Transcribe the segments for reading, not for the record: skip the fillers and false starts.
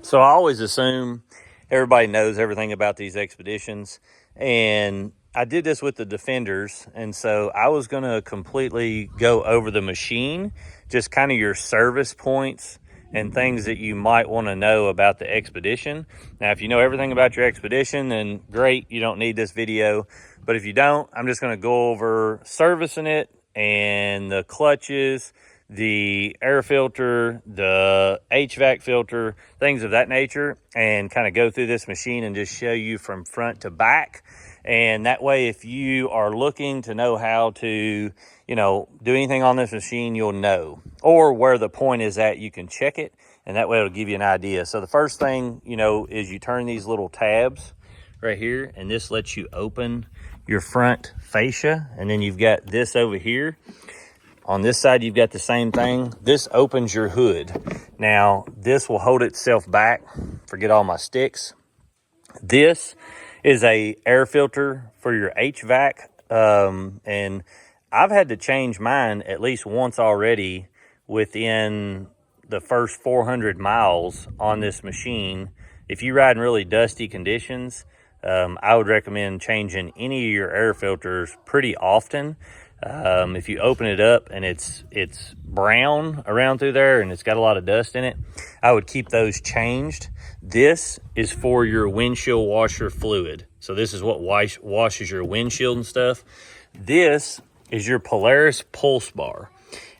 So I always assume everybody knows everything about these expeditions, and I did this with the Defenders, and so I was going to completely go over the machine, just kind of your service points and things that you might want to know about the Expedition. Now, if you know everything about your Expedition, then great, you don't need this video. But if you don't, I'm just going to go over servicing it and the clutches, the air filter, the HVAC filter, things of that nature, and kind of go through this machine and just show you from front to back. And that way, if you are looking to know how to, do anything on this machine, you'll know. Or where the point is at, you can check it, and that way it'll give you an idea. So the first thing, is you turn these little tabs right here, and this lets you open your front fascia. And then you've got this over here. On this side, you've got the same thing. This opens your hood. Now, this will hold itself back. Forget all my sticks. This is a air filter for your HVAC. And I've had to change mine at least once already within the first 400 miles on this machine. If you ride in really dusty conditions, I would recommend changing any of your air filters pretty often. If you open it up and it's brown around through there and it's got a lot of dust in it, I would keep those changed. This is for your windshield washer fluid. So this is what washes your windshield and stuff. This is your Polaris pulse bar.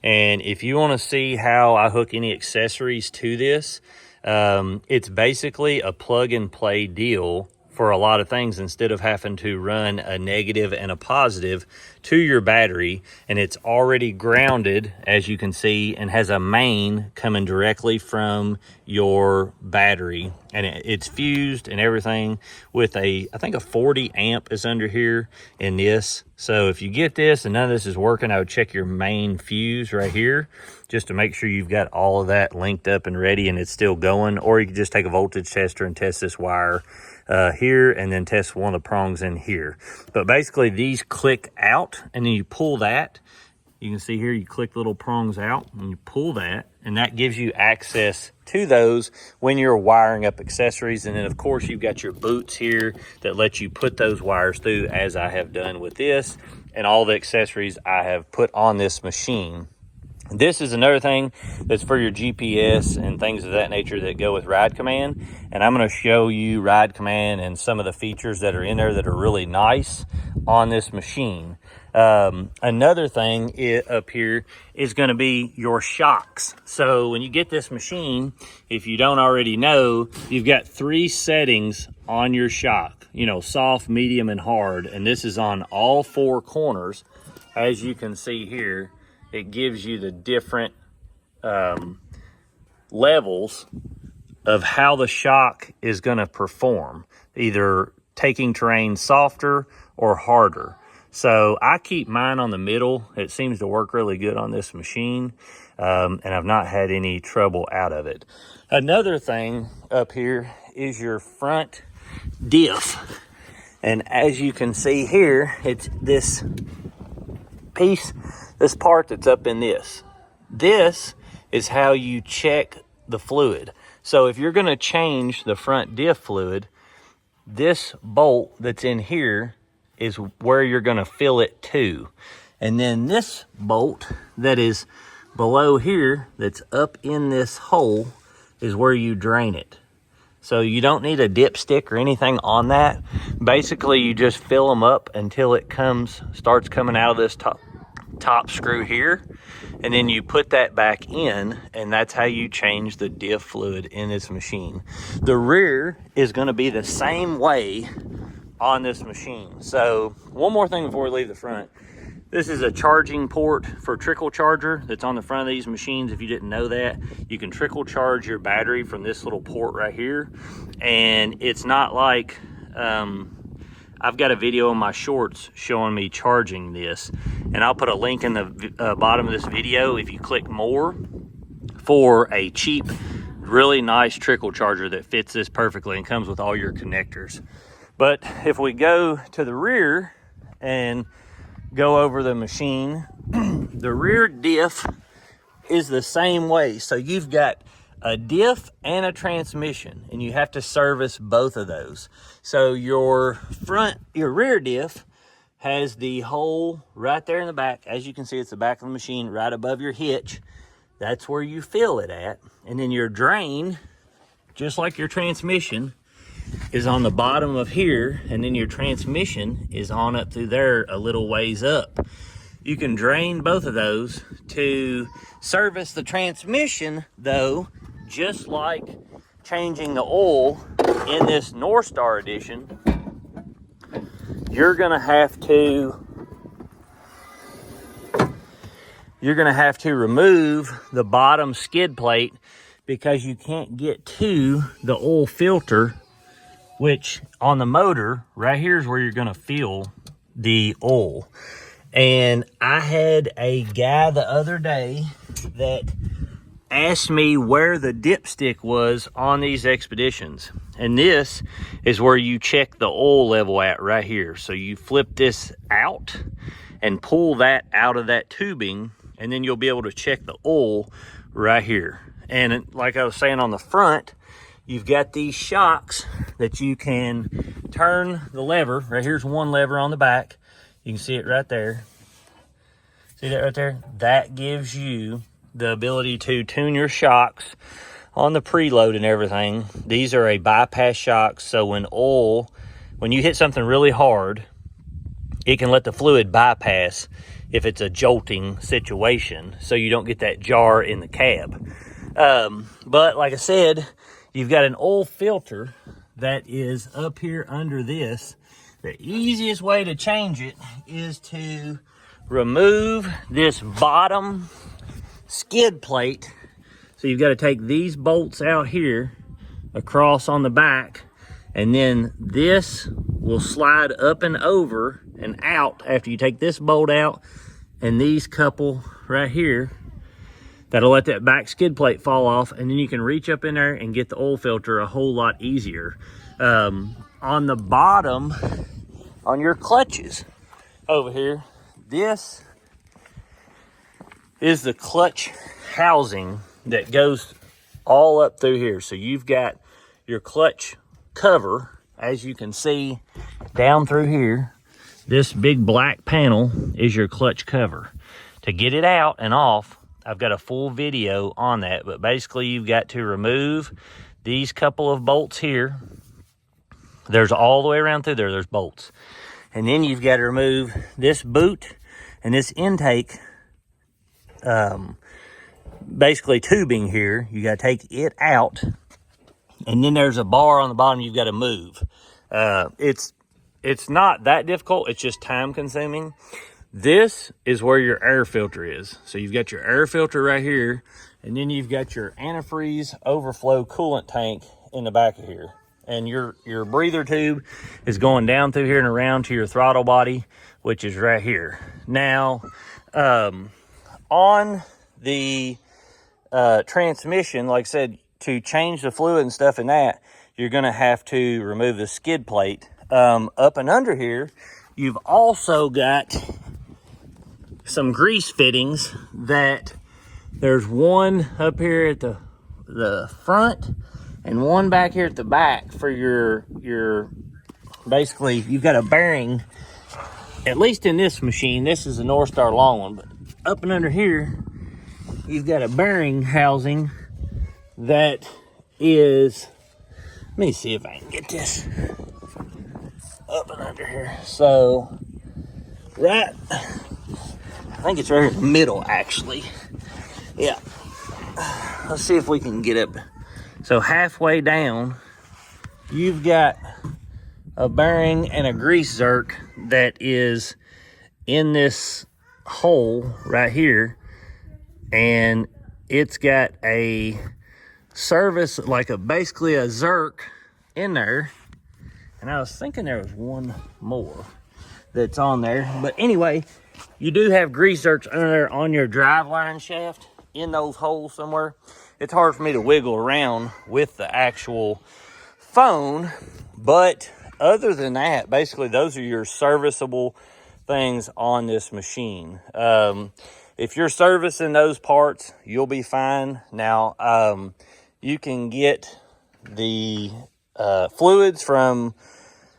And if you want to see how I hook any accessories to this, it's basically a plug and play deal for a lot of things. Instead of having to run a negative and a positive to your battery, and it's already grounded, as you can see, and has a main coming directly from your battery, and it's fused and everything with I think a 40 amp is under here in this. So if you get this and none of this is working, I would check your main fuse right here just to make sure you've got all of that linked up and ready and it's still going. Or you can just take a voltage tester and test this wire here, and then test one of the prongs in here. But basically these click out, and then you pull that. You can see here, you click little prongs out and you pull that, and that gives you access to those when you're wiring up accessories. And then of course you've got your boots here that let you put those wires through, as I have done with this and all the accessories I have put on this machine. This is another thing that's for your GPS and things of that nature that go with Ride Command. And I'm going to show you Ride Command and some of the features that are in there that are really nice on this machine. Another thing up here is going to be your shocks. So when you get this machine, if you don't already know, you've got 3 settings on your shock, soft, medium, and hard. And this is on all 4 corners. As you can see here, it gives you the different levels of how the shock is going to perform, either taking terrain softer or harder. So I keep mine on the middle. It seems to work really good on this machine, and I've not had any trouble out of it. Another thing up here is your front diff. And as you can see here, it's this piece, this part that's up in this. This is how you check the fluid. So if you're going to change the front diff fluid, this bolt that's in here is where you're going to fill it to. And then this bolt that is below here, that's up in this hole, is where you drain it. So you don't need a dipstick or anything on that. Basically, you just fill them up until it starts coming out of this top screw here, and then you put that back in, and that's how you change the diff fluid in this machine. The rear is going to be the same way on this machine. So one more thing before we leave the front. This is a charging port for Trickle Charger that's on the front of these machines. If you didn't know that, you can trickle charge your battery from this little port right here. And it's not like, I've got a video in my shorts showing me charging this. And I'll put a link in the bottom of this video if you click more for a cheap, really nice trickle charger that fits this perfectly and comes with all your connectors. But if we go to the rear and go over the machine, the rear diff is the same way. So you've got a diff and a transmission, and you have to service both of those. So your rear diff has the hole right there in the back. As you can see, it's the back of the machine right above your hitch. That's where you fill it at. And then your drain, just like your transmission, is on the bottom of here, and then your transmission is on up through there a little ways up. You can drain both of those. To service the transmission, though, just like changing the oil in this North Star edition, you're gonna have to remove the bottom skid plate, because you can't get to the oil filter, which on the motor right here is where you're gonna fill the oil. And I had a guy the other day that asked me where the dipstick was on these Xpeditions. And this is where you check the oil level at right here. So you flip this out and pull that out of that tubing, and then you'll be able to check the oil right here. And like I was saying, on the front, you've got these shocks that you can turn the lever. Right here's one lever on the back. You can see it right there. See that right there? That gives you the ability to tune your shocks on the preload and everything. These are a bypass shocks, so when you hit something really hard, it can let the fluid bypass if it's a jolting situation, so you don't get that jar in the cab. But like I said, you've got an oil filter that is up here under this. The easiest way to change it is to remove this bottom skid plate. So you've got to take these bolts out here across on the back, and then this will slide up and over and out after you take this bolt out, and these couple right here, that'll let that back skid plate fall off, and then you can reach up in there and get the oil filter a whole lot easier. On the bottom, on your clutches over here, this is the clutch housing that goes all up through here. So you've got your clutch cover, as you can see down through here. This big black panel is your clutch cover. To get it out and off, I've got a full video on that, but basically you've got to remove these couple of bolts here. There's all the way around through there's bolts. And then you've got to remove this boot and this intake, basically tubing here. You got to take it out, and then there's a bar on the bottom you've got to move. It's not that difficult. It's just time consuming. This is where your air filter is. So you've got your air filter right here, and then you've got your antifreeze overflow coolant tank in the back of here. And your breather tube is going down through here and around to your throttle body, which is right here. Now, on the transmission, like I said, to change the fluid and stuff in that, you're going to have to remove the skid plate. Up and under here, you've also got some grease fittings. That there's one up here at the front and one back here at the back for your basically, you've got a bearing, at least in this machine. This is a North Star long one, but up and under here, you've got a bearing housing that is, let me see if I can get this up and under here. So, right, I think it's right here in the middle, actually. Yeah. Let's see if we can get up. So halfway down, you've got a bearing and a grease zerk that is in this hole right here, and it's got a service, like basically a zerk in there. And I was thinking there was one more that's on there, but anyway, you do have grease zerks under there on your driveline shaft in those holes somewhere. It's hard for me to wiggle around with the actual phone, but other than that, basically those are your serviceable things on this machine. If you're servicing those parts, you'll be fine. Now, you can get the fluids from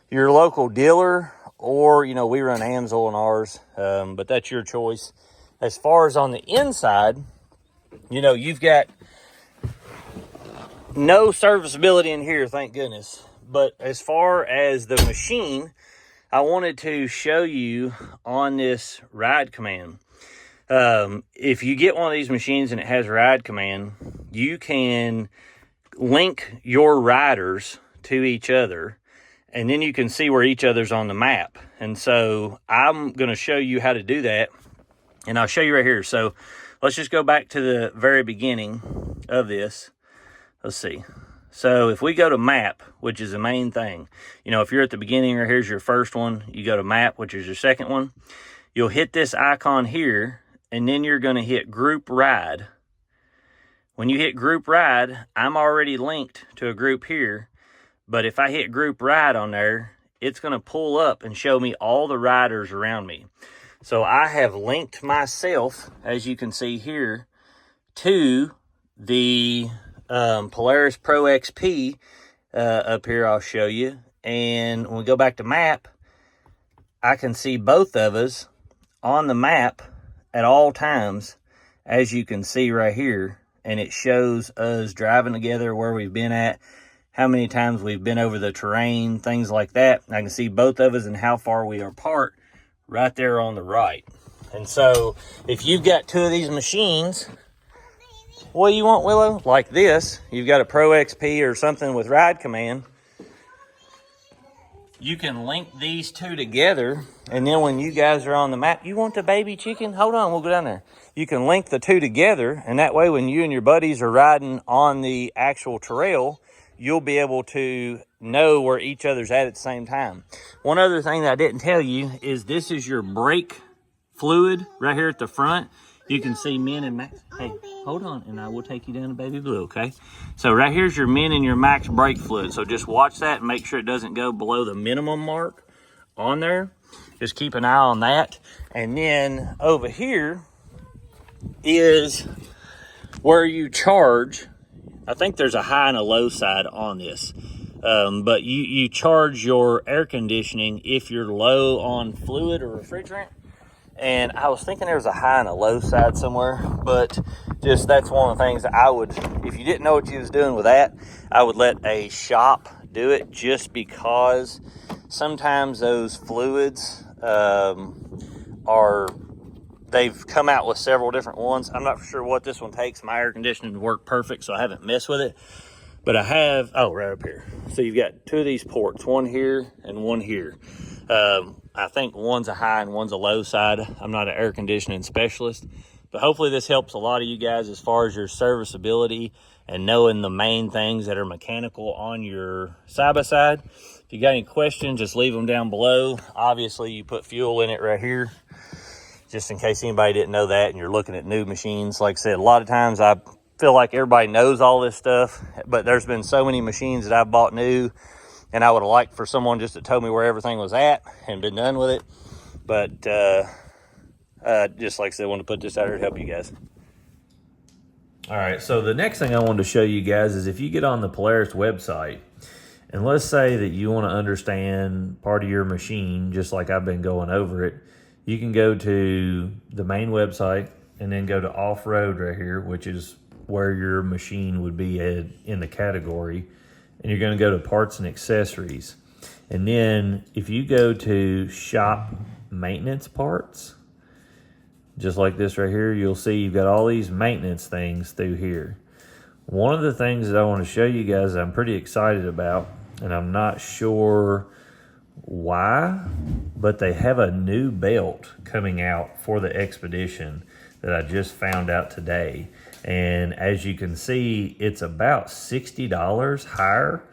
your local dealer, or, you know, we run Amsoil in ours, but that's your choice. As far as on the inside, you know, you've got no serviceability in here, thank goodness. But as far as the machine, I wanted to show you on this ride command. If you get one of these machines and it has ride command, you can link your riders to each other, and then you can see where each other's on the map. And so I'm going to show you how to do that, and I'll show you right here. So let's just go back to the very beginning of this. Let's see. So if we go to map, which is the main thing, you know, if you're at the beginning, or here's your first one, you go to map, which is your second one, you'll hit this icon here, and then you're going to hit group ride. When you hit group ride, I'm already linked to a group here, but if I hit group ride on there, it's going to pull up and show me all the riders around me. So I have linked myself, as you can see here, to the Polaris Pro XP up here. I'll show you. And when we go back to map, I can see both of us on the map at all times, as you can see right here. And it shows us driving together, where we've been at, how many times we've been over the terrain, things like that. I can see both of us and how far we are apart right there on the right. And so if you've got two of these machines, what do you want, Willow? Like this, you've got a Pro XP or something with ride command, you can link these two together, and then when you guys are on the map, you want the baby chicken? Hold on, we'll go down there. You can link the two together, and that way when you and your buddies are riding on the actual trail, you'll be able to know where each other's at the same time. One other thing that I didn't tell you is this is your brake fluid right here at the front. You can see Min and Max. Hey, hold on, and I will take you down to Baby Blue, okay? So right here's your Min and your Max brake fluid. So just watch that and make sure it doesn't go below the minimum mark on there. Just keep an eye on that. And then over here is where you charge. I think there's a high and a low side on this. But you charge your air conditioning if you're low on fluid or refrigerant. And I was thinking there was a high and a low side somewhere, but just that's one of the things I would, if you didn't know what you was doing with that, I would let a shop do it, just because sometimes those fluids they've come out with several different ones. I'm not sure what this one takes. My air conditioning worked perfect, so I haven't messed with it. But I have, right up here. So you've got two of these ports, one here and one here. I think one's a high and one's a low side. I'm not an air conditioning specialist, but hopefully this helps a lot of you guys as far as your serviceability and knowing the main things that are mechanical on your side-by-side. If you got any questions, just leave them down below. Obviously, you put fuel in it right here, just in case anybody didn't know that and you're looking at new machines. Like I said, a lot of times I feel like everybody knows all this stuff, but there's been so many machines that I've bought new, and I would have liked for someone just to tell me where everything was at and been done with it. But just like I said, I want to put this out here to help you guys. All right, so the next thing I wanted to show you guys is if you get on the Polaris website, and let's say that you want to understand part of your machine, just like I've been going over it, you can go to the main website and then go to off-road right here, which is where your machine would be in the category. And you're going to go to parts and accessories. And then if you go to shop maintenance parts, just like this right here, you'll see you've got all these maintenance things through here. One of the things that I want to show you guys I'm pretty excited about, and I'm not sure why, but they have a new belt coming out for the Xpedition that I just found out today. And as you can see, it's about $60 higher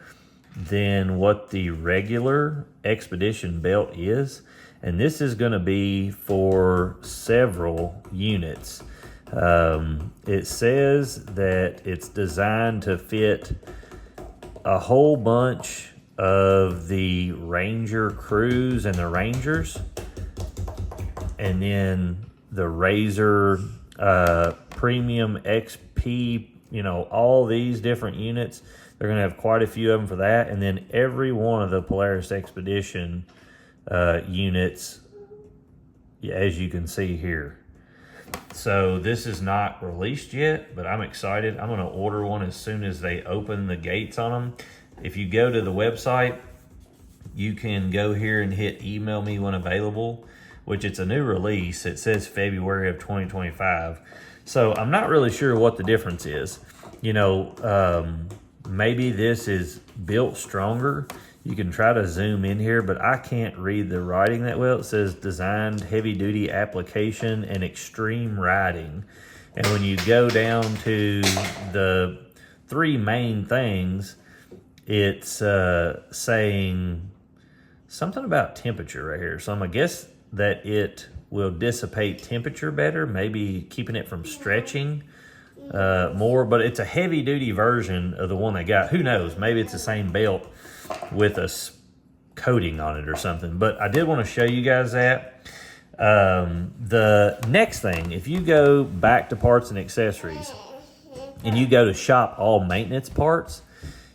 than what the regular Xpedition belt is. And this is going to be for several units. It says that it's designed to fit a whole bunch of the Ranger crews and the Rangers, and then the Razor Premium XP you know, all these different units. They're going to have quite a few of them for that. And then every one of the Polaris Xpedition units, as you can see here. So this is not released yet, but I'm excited. I'm going to order one as soon as they open the gates on them. If you go to the website, you can go here and hit email me when available, which it's a new release. It says February of 2025. So I'm not really sure what the difference is. You know, maybe this is built stronger. You can try to zoom in here, but I can't read the writing that well. It says designed heavy duty application and extreme riding. And when you go down to the three main things, it's saying something about temperature right here. So I'm gonna guess that it will dissipate temperature better, maybe keeping it from stretching more, but it's a heavy duty version of the one they got. Who knows, maybe it's the same belt with a coating on it or something. But I did want to show you guys that. The next thing, if you go back to parts and accessories and you go to shop all maintenance parts,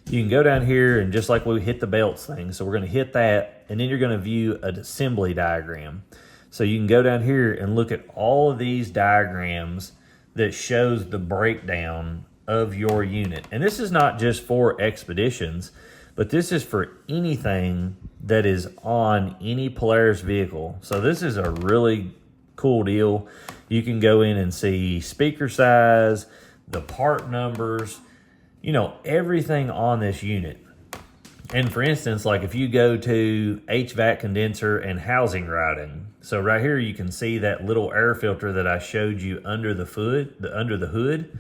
you can go down here and just like we hit the belts thing. So we're going to hit that, and then you're going to view an assembly diagram. So you can go down here and look at all of these diagrams that shows the breakdown of your unit. And this is not just for Expeditions, but this is for anything that is on any Polaris vehicle. So this is a really cool deal. You can go in and see speaker size, the part numbers, you know, everything on this unit. And for instance, like if you go to HVAC condenser and housing routing, so right here you can see that little air filter that I showed you under the hood.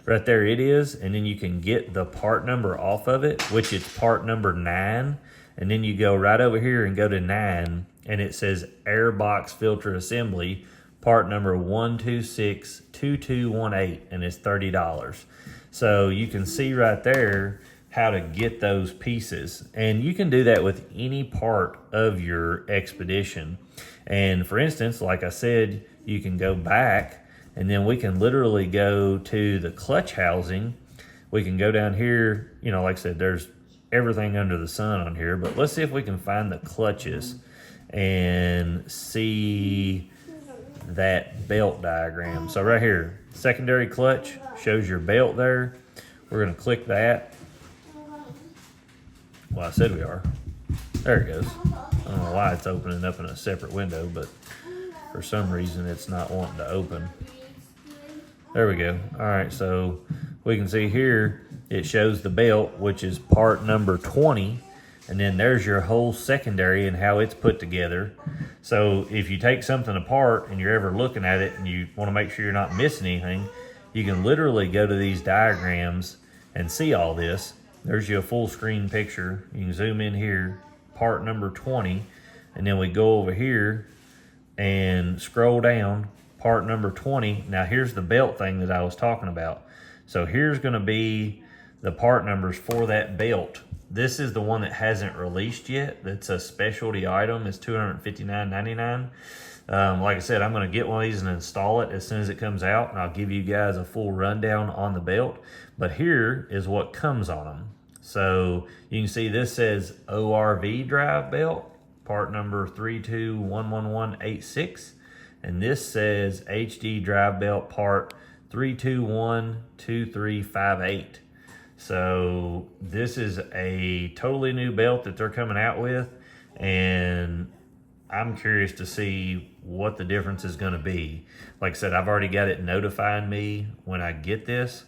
Right there it is, and then you can get the part number off of it, which is part number 9. And then you go right over here and go to 9, and it says air box filter assembly, part number 1262218, and it's $30. So you can see right there how to get those pieces. And you can do that with any part of your Expedition. And for instance, like I said, you can go back, and then we can literally go to the clutch housing. We can go down here, you know, like I said, there's everything under the sun on here, but let's see if we can find the clutches and see that belt diagram. So right here, secondary clutch shows your belt there. We're gonna click that. Well, I said we are. There it goes. I don't know why it's opening up in a separate window, but for some reason it's not wanting to open. There we go. All right, so we can see here it shows the belt, which is part number 20, and then there's your whole secondary and how it's put together. So if you take something apart and you're ever looking at it and you want to make sure you're not missing anything, you can literally go to these diagrams and see all this. There's your full screen picture. You can zoom in here, part number 20, and then we go over here and scroll down, part number 20. Now here's the belt thing that I was talking about. So here's going to be the part numbers for that belt. This is the one that hasn't released yet. That's a specialty item. It's $259.99. Like I said, I'm going to get one of these and install it as soon as it comes out, and I'll give you guys a full rundown on the belt. But here is what comes on them. So you can see this says ORV drive belt, part number 321186. And this says HD drive belt part 3212358. So this is a totally new belt that they're coming out with, and I'm curious to see what the difference is going to be. Like I said, I've already got it notifying me when I get this.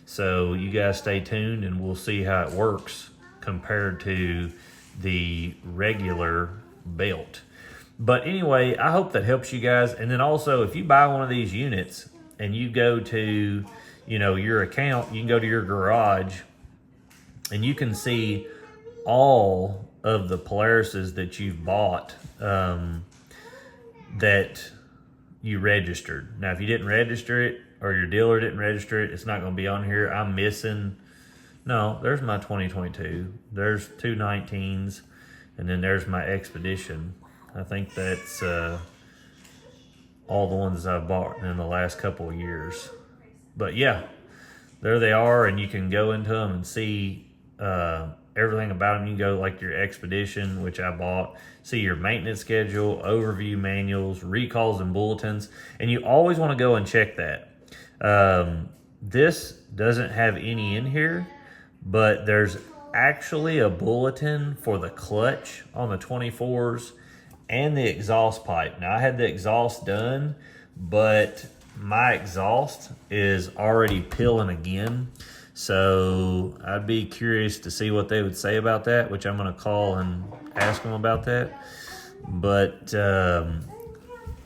So you guys stay tuned and we'll see how it works compared to the regular belt. But anyway, I hope that helps you guys. And then also, if you buy one of these units and you go to, you know, your account, you can go to your garage and you can see all of the Polarises that you've bought that you registered. Now, if you didn't register it or your dealer didn't register it, it's not going to be on here. I'm missing, no, there's my 2022. There's 219s, and then there's my Expedition. I think that's all the ones I've bought in the last couple of years. But yeah, there they are, and you can go into them and see everything about them. You can go like your Xpedition, which I bought, see your maintenance schedule, overview manuals, recalls and bulletins, and you always want to go and check that. This doesn't have any in here, but there's actually a bulletin for the clutch on the 24s and the exhaust pipe. Now I had the exhaust done, but my exhaust is already peeling again. So I'd be curious to see what they would say about that, which I'm going to call and ask them about that. But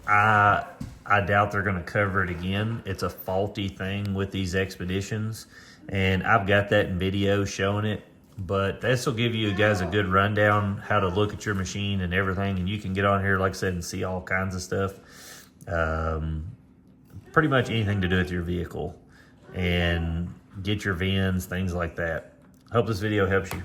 I doubt they're going to cover it again. It's a faulty thing with these Xpeditions, and I've got that in video showing it. But this will give you guys a good rundown how to look at your machine and everything, and you can get on here, like I said, and see all kinds of stuff. Pretty much anything to do with your vehicle and get your VINs, things like that. Hope this video helps you.